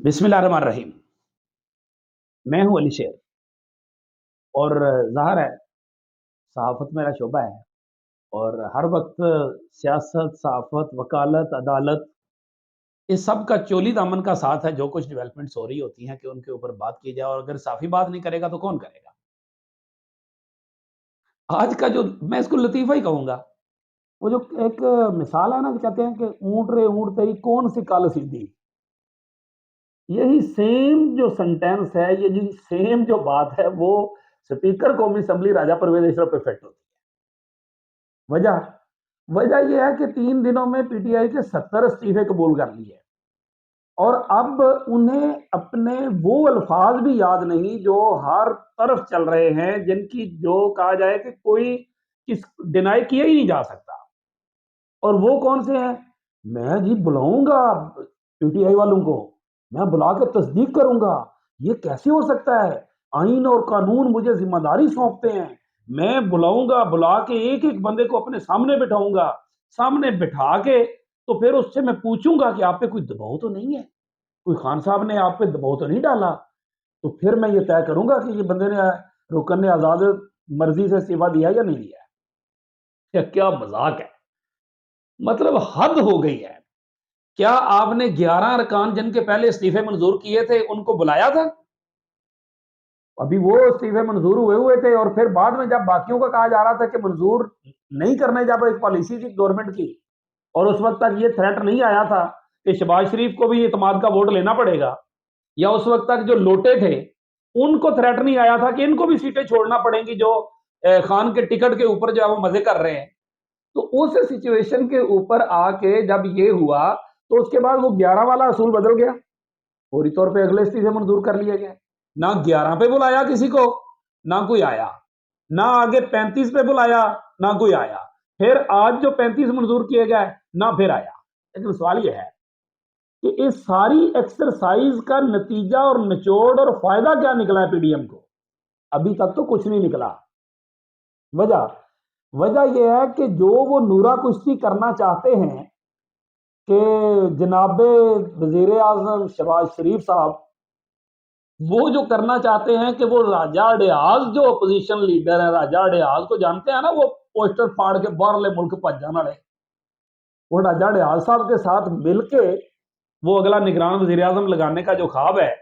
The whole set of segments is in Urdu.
بسم اللہ الرحمن الرحیم۔ میں ہوں علی شیر اور ظاہر ہے صحافت میرا شعبہ ہے اور ہر وقت سیاست، صحافت، وکالت، عدالت اس سب کا چولی دامن کا ساتھ ہے۔ جو کچھ ڈیولپمنٹس ہو رہی ہوتی ہیں کہ ان کے اوپر بات کی جائے، اور اگر صحافی بات نہیں کرے گا تو کون کرے گا؟ آج کا جو میں اس کو لطیفہ ہی کہوں گا، وہ جو ایک مثال ہے نا کہ کہتے ہیں کہ اونٹ رے اونٹ تیری کون سی کال سیدھی، یہی سیم جو سنٹینس ہے، یہ جو سیم جو بات ہے وہ سپیکر قومی اسمبلی راجہ پرویز اشرف پہ فٹ ہوتی ہے۔ وجہ یہ ہے کہ 3 دنوں میں پی ٹی آئی کے 70 استعفے قبول کر لیے، اور اب انہیں اپنے وہ الفاظ بھی یاد نہیں جو ہر طرف چل رہے ہیں، جن کی جو کہا جائے کہ کوئی کس ڈینائی کیا ہی نہیں جا سکتا۔ اور وہ کون سے ہیں؟ میں جی بلاؤں گا پی ٹی آئی والوں کو، میں بلا کے تصدیق کروں گا، یہ کیسے ہو سکتا ہے؟ آئین اور قانون مجھے ذمہ داری سونپتے ہیں، میں بلاؤں گا، بلا کے ایک ایک بندے کو اپنے سامنے بٹھاؤں گا، سامنے بٹھا کے تو پھر اس سے میں پوچھوں گا کہ آپ پہ کوئی دباؤ تو نہیں ہے، کوئی خان صاحب نے آپ پہ دباؤ تو نہیں ڈالا؟ تو پھر میں یہ طے کروں گا کہ یہ بندے نے رکن نے آزاد مرضی سے استعفیٰ دیا یا نہیں دیا۔ کیا مذاق ہے، مطلب حد ہو گئی ہے۔ کیا آپ نے 11 ارکان جن کے پہلے استعفے منظور کیے تھے ان کو بلایا تھا؟ ابھی وہ استعفے منظور ہوئے تھے، اور پھر بعد میں جب باقیوں کا کہا جا رہا تھا کہ منظور نہیں کرنے، جب ایک پالیسی تھی گورنمنٹ کی اور اس وقت تک یہ تھریٹ نہیں آیا تھا کہ شہباز شریف کو بھی اعتماد کا ووٹ لینا پڑے گا، یا اس وقت تک جو لوٹے تھے ان کو تھریٹ نہیں آیا تھا کہ ان کو بھی سیٹیں چھوڑنا پڑیں گی جو خان کے ٹکٹ کے اوپر جو ہے وہ مزے کر رہے ہیں، تو اس سچویشن کے اوپر آ کے جب یہ ہوا تو اس کے بعد وہ 11 والا اصول بدل گیا، فوری طور پہ اگلے استعفے منظور کر لیے گئے۔ نہ 11 پہ بلایا کسی کو، نہ کوئی آیا، نہ آگے 35 پہ بلایا، نہ کوئی آیا، پھر آج جو 35 منظور کیے گئے نہ پھر آیا۔ لیکن سوال یہ ہے کہ اس ساری ایکسرسائز کا نتیجہ اور نچوڑ اور فائدہ کیا نکلا ہے پی ڈی ایم کو؟ ابھی تک تو کچھ نہیں نکلا۔ وجہ یہ ہے کہ جو وہ نورا کشتی کرنا چاہتے ہیں کہ جناب وزیر اعظم شہباز شریف صاحب وہ جو کرنا چاہتے ہیں کہ وہ راجہ ڈیاز جو اپوزیشن لیڈر ہیں، راجہ ڈیاز کو جانتے ہیں نا، وہ پوسٹر پھاڑ کے باہرلے ملک بھج جانے والے، وہ راجہ ڈیاز صاحب کے ساتھ مل کے وہ اگلا نگران وزیر اعظم لگانے کا جو خواب ہے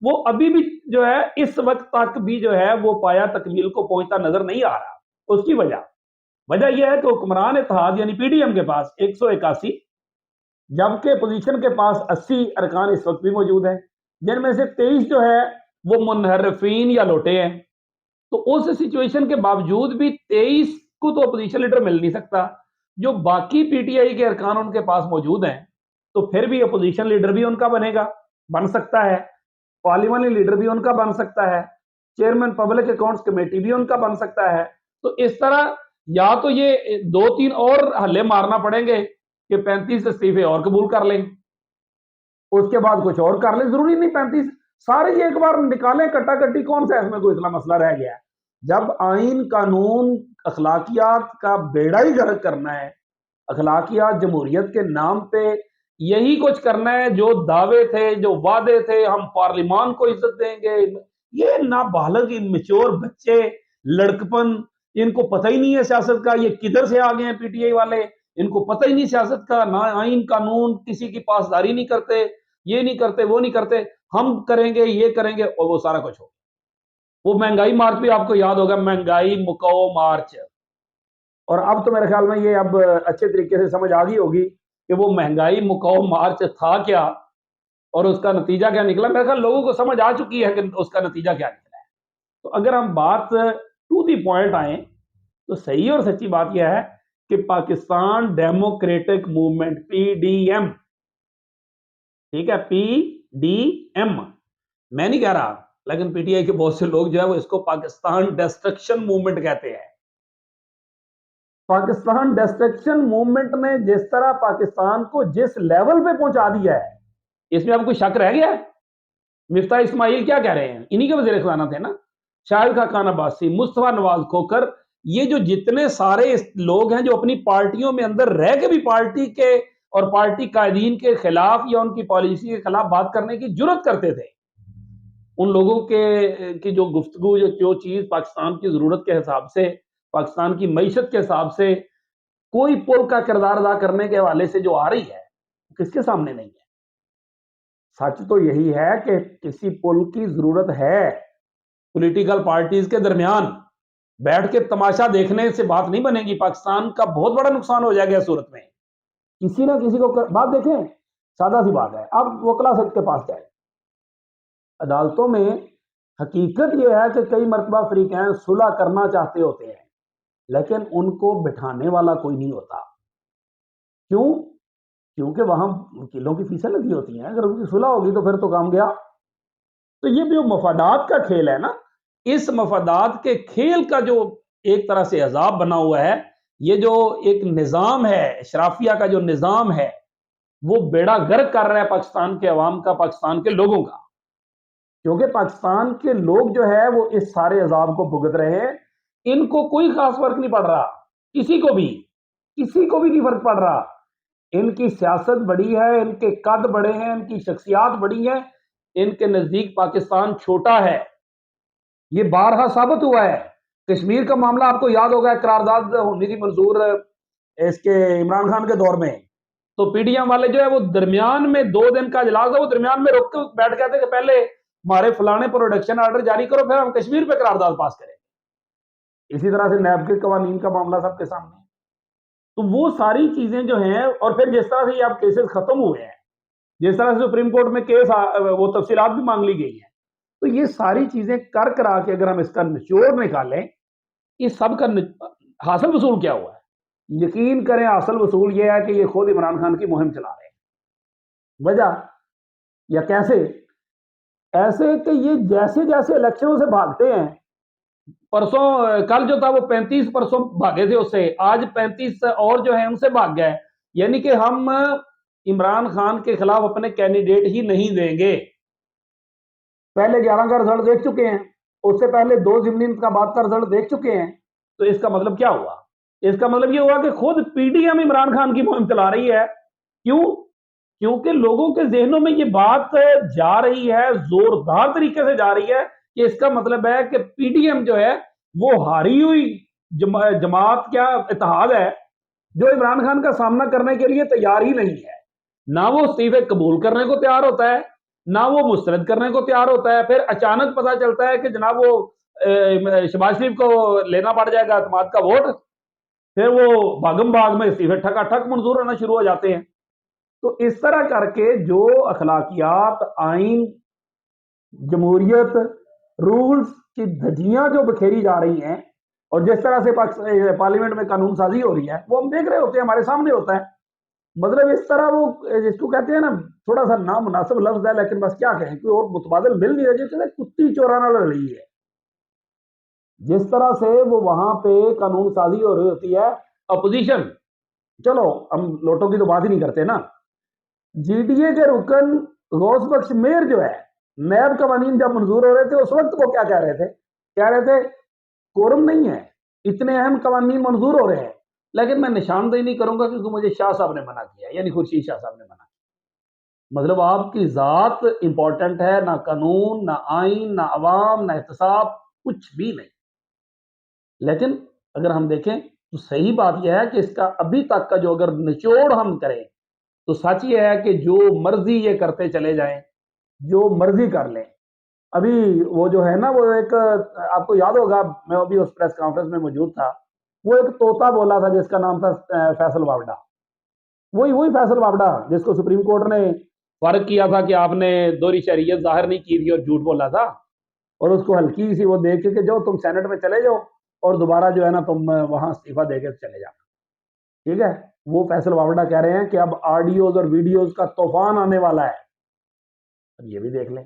وہ ابھی بھی جو ہے اس وقت تک بھی جو ہے وہ پایا تکمیل کو پہنچتا نظر نہیں آ رہا۔ اس کی وجہ یہ ہے کہ حکمران اتحاد یعنی پی ڈی ایم کے پاس 181، جبکہ اپوزیشن کے پاس 80 ارکان اس وقت بھی موجود ہیں، جن میں سے 23 جو ہے وہ منحرفین یا لوٹے ہیں۔ تو اس سچویشن کے باوجود بھی 23 کو تو اپوزیشن لیڈر مل نہیں سکتا، جو باقی پی ٹی آئی کے ارکان ان کے پاس موجود ہیں، تو پھر بھی اپوزیشن لیڈر بھی ان کا بن سکتا ہے، پارلیمانی لیڈر بھی ان کا بن سکتا ہے، چیئرمین پبلک اکاؤنٹس کمیٹی بھی ان کا بن سکتا ہے۔ تو اس طرح یا تو یہ 2-3 اور ہلے مارنا پڑیں گے کہ 35 استعفے اور قبول کر لیں، اس کے بعد کچھ اور کر لیں، ضروری نہیں 35 سارے یہ ایک بار نکالیں کٹا کٹی، کون سا اس میں کوئی مسئلہ رہ گیا ہے؟ جب آئین قانون اخلاقیات کا بیڑا ہی غرق کرنا ہے، اخلاقیات جمہوریت کے نام پہ یہی کچھ کرنا ہے جو دعوے تھے، جو وعدے تھے، ہم پارلیمان کو عزت دیں گے، یہ نابالغ میچور بچے لڑکپن، ان کو پتہ ہی نہیں ہے سیاست کا، یہ کدھر سے آ گئے ہیں پی ٹی آئی والے، ان کو پتہ ہی نہیں سیاست کا، نہ آئین قانون، کسی کی پاسداری نہیں کرتے، یہ نہیں کرتے، وہ نہیں کرتے، ہم کریں گے، یہ کریں گے، اور وہ سارا کچھ ہو۔ وہ مہنگائی مارچ بھی آپ کو یاد ہوگا، مہنگائی مکاؤ مارچ، اور اب تو میرے خیال میں یہ اب اچھے طریقے سے سمجھ آ گئی ہوگی کہ وہ مہنگائی مکاؤ مارچ تھا کیا اور اس کا نتیجہ کیا نکلا۔ میرے خیال لوگوں کو سمجھ آ چکی ہے کہ اس کا نتیجہ کیا نکلا ہے۔ تو اگر ہم بات ٹو دی پوائنٹ آئیں تو صحیح اور سچی بات یہ ہے کہ Pakistan Democratic Movement P D M, ٹھیک ہے، پی ڈی ایم میں نہیں کہہ رہا، لیکن پی ٹی آئی کے بہت سے لوگ جو ہے وہ اس کو پاکستان ڈسٹرکشن موومنٹ کہتے ہیں۔ پاکستان ڈسٹرکشن موومنٹ نے جس طرح پاکستان کو جس لیول پہ پہنچا دیا ہے، اس میں اب کوئی شک رہ گیا ہے؟ مفتاح اسماعیل کیا کہہ رہے ہیں؟ انہی کے وزیر خزانہ تھے نا، شاہد خاقان عباسی، مصطفیٰ نواز کھوکھر، یہ جو جتنے سارے لوگ ہیں جو اپنی پارٹیوں میں اندر رہ کے بھی پارٹی کے اور پارٹی قائدین کے خلاف یا ان کی پالیسی کے خلاف بات کرنے کی جرات کرتے تھے. ان لوگوں کی جو گفتگو جو چیز پاکستان کی ضرورت کے حساب سے، پاکستان کی معیشت کے حساب سے کوئی پل کا کردار ادا کرنے کے حوالے سے جو آ رہی ہے، کس کے سامنے نہیں ہے؟ سچ تو یہی ہے کہ کسی پل کی ضرورت ہے. پولیٹیکل پارٹیز کے درمیان بیٹھ کے تماشا دیکھنے سے بات نہیں بنے گی. پاکستان کا بہت بڑا نقصان ہو جائے گا صورت میں. کسی نہ کسی کو بات دیکھیں، سادہ سی بات ہے. اب وکلا صاحب کے پاس جائیں، عدالتوں میں حقیقت یہ ہے کہ کئی مرتبہ فریقین صلح کرنا چاہتے ہوتے ہیں، لیکن ان کو بٹھانے والا کوئی نہیں ہوتا. کیوں؟ کیونکہ وہاں وکیلوں کی فیسیں لگی ہوتی ہیں. اگر ان کی صلح ہوگی تو پھر تو کام گیا. تو یہ جو مفادات کا کھیل ہے نا، اس مفادات کے کھیل کا جو ایک طرح سے عذاب بنا ہوا ہے، یہ جو ایک نظام ہے، اشرافیہ کا جو نظام ہے، وہ بیڑا گرک کر رہا ہے پاکستان کے عوام کا، پاکستان کے لوگوں کا. کیونکہ پاکستان کے لوگ جو ہے وہ اس سارے عذاب کو بھگت رہے ہیں. ان کو کوئی خاص فرق نہیں پڑ رہا، کسی کو بھی نہیں فرق پڑ رہا. ان کی سیاست بڑی ہے، ان کے قد بڑے ہیں، ان کی شخصیات بڑی ہیں، ان کے نزدیک پاکستان چھوٹا ہے. یہ بارہا ثابت ہوا ہے. کشمیر کا معاملہ آپ کو یاد ہوگا، قرارداد ہونی تھی منظور اس کے عمران خان کے دور میں، تو پی ڈی ایم والے جو ہے وہ درمیان میں 2 دن کا اجلاس ہے، وہ درمیان میں رک کے بیٹھ گئے تھے کہ پہلے ہمارے فلانے پروڈکشن آرڈر جاری کرو، پھر ہم کشمیر پہ قرارداد پاس کریں. اسی طرح سے نیب کے قوانین کا معاملہ سب کے سامنے. تو وہ ساری چیزیں جو ہیں، اور پھر جس طرح سے یہ اب کیسز ختم ہوئے ہیں، جس طرح سے سپریم کورٹ میں کیس وہ تفصیلات بھی مانگ لی گئی ہیں، تو یہ ساری چیزیں کرا کے اگر ہم اس کا نچوڑ نکالیں، یہ سب کا حاصل وصول کیا ہوا ہے؟ یقین کریں حاصل وصول یہ ہے کہ یہ خود عمران خان کی مہم چلا رہے ہیں. وجہ یا کیسے؟ ایسے کہ یہ جیسے جیسے الیکشنوں سے بھاگتے ہیں، پرسوں کل جو تھا وہ 35 پرسوں بھاگے تھے اس سے، آج 35 اور جو ہیں ان سے بھاگ گئے. یعنی کہ ہم عمران خان کے خلاف اپنے کینڈیڈیٹ ہی نہیں دیں گے. پہلے 11 کا رزلٹ دیکھ چکے ہیں، اس سے پہلے 2 ضمنی انتخابات کا رزلٹ دیکھ چکے ہیں. تو اس کا مطلب کیا ہوا؟ اس کا مطلب یہ ہوا کہ خود P D M Imran Khan کی مہم چلا رہی ہے. کیوں؟ کیونکہ لوگوں کے ذہنوں میں یہ بات جا رہی ہے، زوردار طریقے سے جا رہی ہے کہ اس کا مطلب ہے کہ پی ڈی ایم جو ہے وہ ہاری ہوئی جماعت کیا اتحاد ہے، جو عمران خان کا سامنا کرنے کے لیے تیار ہی نہیں ہے. نہ وہ استعفے قبول کرنے کو تیار ہوتا ہے، نہ وہ مسترد کرنے کو تیار ہوتا ہے. پھر اچانک پتا چلتا ہے کہ جناب وہ شہباز شریف کو لینا پڑ جائے گا اعتماد کا ووٹ، پھر وہ بھاگم بھاگ میں استعفے ٹھکا ٹھک منظور ہونا شروع ہو جاتے ہیں. تو اس طرح کر کے جو اخلاقیات، آئین، جمہوریت، رولز کی دھجیاں جو بکھیری جا رہی ہیں، اور جس طرح سے پارلیمنٹ میں قانون سازی ہو رہی ہے، وہ ہم دیکھ رہے ہوتے ہیں، ہمارے سامنے ہوتا ہے. مطلب اس طرح وہ جس کو کہتے ہیں نا، تھوڑا سا نامناسب لفظ ہے لیکن بس کیا کہیں، کوئی اور متبادل مل نہیں رہا، جیسے کتی چورانا لڑ رہی ہے. جس طرح سے وہ وہاں پہ قانون سازی ہو رہی ہوتی ہے، اپوزیشن، چلو ہم لوٹوں کی تو بات ہی نہیں کرتے نا، جی ڈی اے کے رکن غوث بخش میر جو ہے، نیب قوانین جب منظور ہو رہے تھے اس وقت وہ کیا کہہ رہے تھے کورم نہیں ہے، اتنے اہم قوانین منظور ہو رہے ہیں، لیکن میں نشاندہی نہیں کروں گا کیونکہ مجھے شاہ صاحب نے منع کیا، یعنی خورشید شاہ صاحب نے منع کیا. مطلب آپ کی ذات امپورٹنٹ ہے، نہ قانون، نہ آئین، نہ عوام، نہ احتساب، کچھ بھی نہیں. لیکن اگر ہم دیکھیں تو صحیح بات یہ ہے کہ اس کا ابھی تک کا جو اگر نچوڑ ہم کریں تو سچ یہ ہے کہ جو مرضی یہ کرتے چلے جائیں، جو مرضی کر لیں. ابھی وہ جو ہے نا، وہ ایک آپ کو یاد ہوگا، میں ابھی اس پریس کانفرنس میں موجود تھا، وہ ایک طوطا بولا تھا جس کا نام تھا فیصل وابڈا. وہی فیصل وابڈا جس کو سپریم کورٹ نے فرق کیا تھا کہ آپ نے دوہری شہریت ظاہر نہیں کی تھی اور جھوٹ بولا تھا، اور اس کو ہلکی سی وہ دیکھ کے کہ جو تم سینٹ میں چلے جاؤ اور دوبارہ جو ہے نا تم وہاں استعفیٰ دے کے چلے جانا. ٹھیک ہے، وہ فیصل وابڈا کہہ رہے ہیں کہ اب آڈیوز اور ویڈیوز کا طوفان آنے والا ہے. اب یہ بھی دیکھ لیں.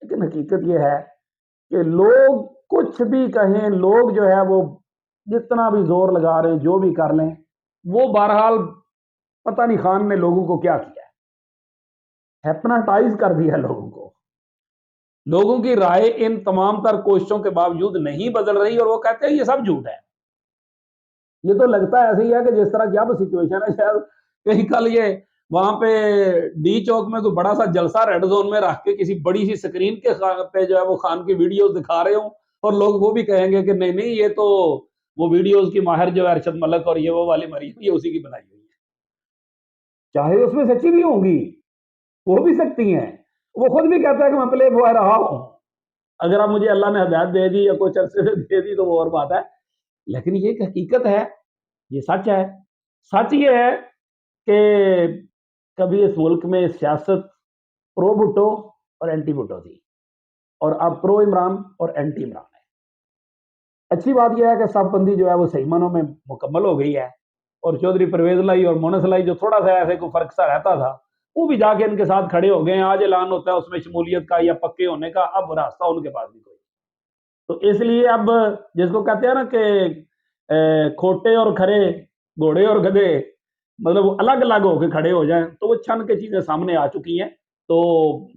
لیکن حقیقت یہ ہے کہ لوگ کچھ بھی کہیں، لوگ جو ہے وہ جتنا بھی زور لگا رہے ہیں، جو بھی کر لیں، وہ بہرحال پتہ نہیں خان نے لوگوں کو کیا کیا ہے، ہیپناٹائز کر دیا لوگوں کو. لوگوں کی رائے ان تمام تر کوششوں کے باوجود نہیں بدل رہی، اور وہ کہتے ہیں یہ سب جھوٹ ہے. یہ تو لگتا ایسے ہی ہے کہ جس طرح کی اب سچویشن ہے، شاید کہیں کل یہ وہاں پہ ڈی چوک میں کوئی بڑا سا جلسہ ریڈ زون میں رکھ کے کسی بڑی سی سکرین کے پہ جو ہے وہ خان کی ویڈیوز دکھا رہے ہوں، اور لوگ وہ بھی کہیں گے کہ نہیں نہیں یہ تو وہ ویڈیوز کی ماہر جو ہے ارشد ملک اور یہ وہ والی مریم یہ اسی کی بنائی ہوئی ہے، چاہے اس میں سچی بھی ہوں گی، وہ بھی سکتی ہیں، وہ خود بھی کہتا ہے کہ میں پلے بوائے رہا ہوں، اگر اب مجھے اللہ نے ہدایت دے دی یا کچھ عرصے سے دے دی تو وہ اور بات ہے، لیکن یہ ایک حقیقت ہے، یہ سچ ہے۔ سچ یہ ہے کہ کبھی اس ملک میں سیاست پرو بھٹو اور اینٹی بھٹو تھی، اور اب پرو عمران اور اینٹی عمران ہے۔ اچھی بات یہ ہے کہ صف بندی جو ہے وہ صحیح معنوں میں مکمل ہو گئی ہے، اور چودھری پرویز لائی اور مونس لائی جو تھوڑا سا ایسے کوئی فرق سا رہتا تھا وہ بھی جا کے ان کے ساتھ کھڑے ہو گئے ہیں، آج اعلان ہوتا ہے اس میں شمولیت کا یا پکے ہونے کا، اب راستہ ان کے پاس بھی کوئی، تو اس لیے اب جس کو کہتے ہیں نا کہ کھوٹے اور کھڑے، گھوڑے اور گدھے، مطلب وہ الگ الگ ہو کے کھڑے ہو جائیں، تو وہ چھن کے چیزیں سامنے آ چکی ہیں، تو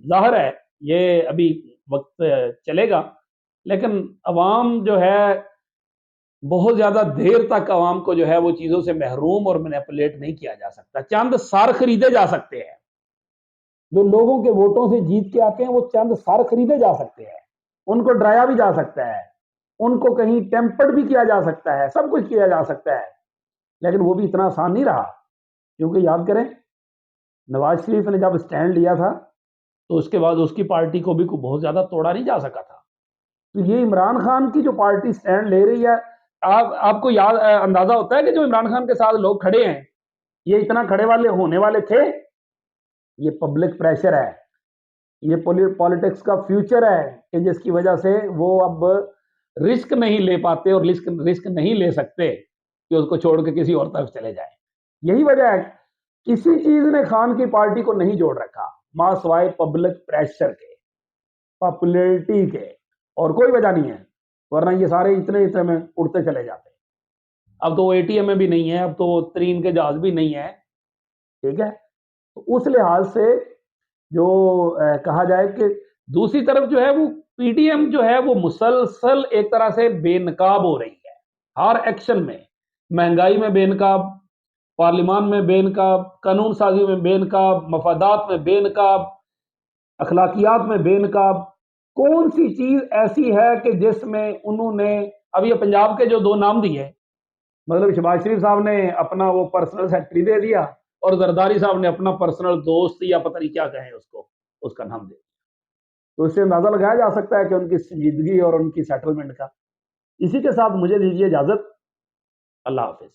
ظاہر ہے یہ ابھی وقت چلے گا، لیکن عوام جو ہے بہت زیادہ دیر تک عوام کو جو ہے وہ چیزوں سے محروم اور مینیپولیٹ نہیں کیا جا سکتا۔ چند سر خریدے جا سکتے ہیں، جو لوگوں کے ووٹوں سے جیت کے آتے ہیں وہ چند سر خریدے جا سکتے ہیں، ان کو ڈرایا بھی جا سکتا ہے، ان کو کہیں ٹیمپرڈ بھی کیا جا سکتا ہے، سب کچھ کیا جا سکتا ہے، لیکن وہ بھی اتنا آسان نہیں رہا، کیونکہ یاد کریں نواز شریف نے جب سٹینڈ لیا تھا تو اس کے بعد اس کی پارٹی کو بھی بہت زیادہ توڑا نہیں جا سکا تھا، تو یہ عمران خان کی جو پارٹی سٹینڈ لے رہی ہے، آپ کو یاد اندازہ ہوتا ہے کہ جو عمران خان کے ساتھ لوگ کھڑے ہیں یہ اتنا کھڑے والے ہونے والے تھے، یہ پبلک پریشر ہے، یہ پولیٹکس کا فیوچر ہے کہ جس کی وجہ سے وہ اب رسک نہیں لے پاتے اور رسک نہیں لے سکتے کہ اس کو چھوڑ کے کسی اور طرف چلے جائیں، یہی وجہ ہے کسی چیز نے خان کی پارٹی کو نہیں جوڑ رکھا ماں سوائے پبلک پریشر کے، پاپولیرٹی کے، اور کوئی وجہ نہیں ہے، ورنہ یہ سارے اتنے میں اڑتے چلے جاتے، اب تو وہ اے ٹی ایم میں بھی نہیں ہے، اب تو وہ ترین کے جہاز بھی نہیں ہے، ٹھیک ہے، تو اس لحاظ سے جو کہا جائے کہ دوسری طرف جو ہے وہ پی ٹی ایم جو ہے وہ مسلسل ایک طرح سے بے نقاب ہو رہی ہے، ہر ایکشن میں، مہنگائی میں بے نقاب، پارلیمان میں بے نقاب، قانون سازی میں بے نقاب، مفادات میں بے نقاب، اخلاقیات میں بے نقاب، کون سی چیز ایسی ہے کہ جس میں انہوں نے اب یہ پنجاب کے جو دو نام دیے، مطلب شہباز شریف صاحب نے اپنا وہ پرسنل سیکرٹری دے دیا اور زرداری صاحب نے اپنا پرسنل دوست یا پتہ نہیں کیا کہیں اس کو، اس کا نام دے دیا، تو اس سے اندازہ لگایا جا سکتا ہے کہ ان کی سنجیدگی اور ان کی سیٹلمنٹ کا۔ اسی کے ساتھ مجھے دیجیے اجازت، اللہ حافظ۔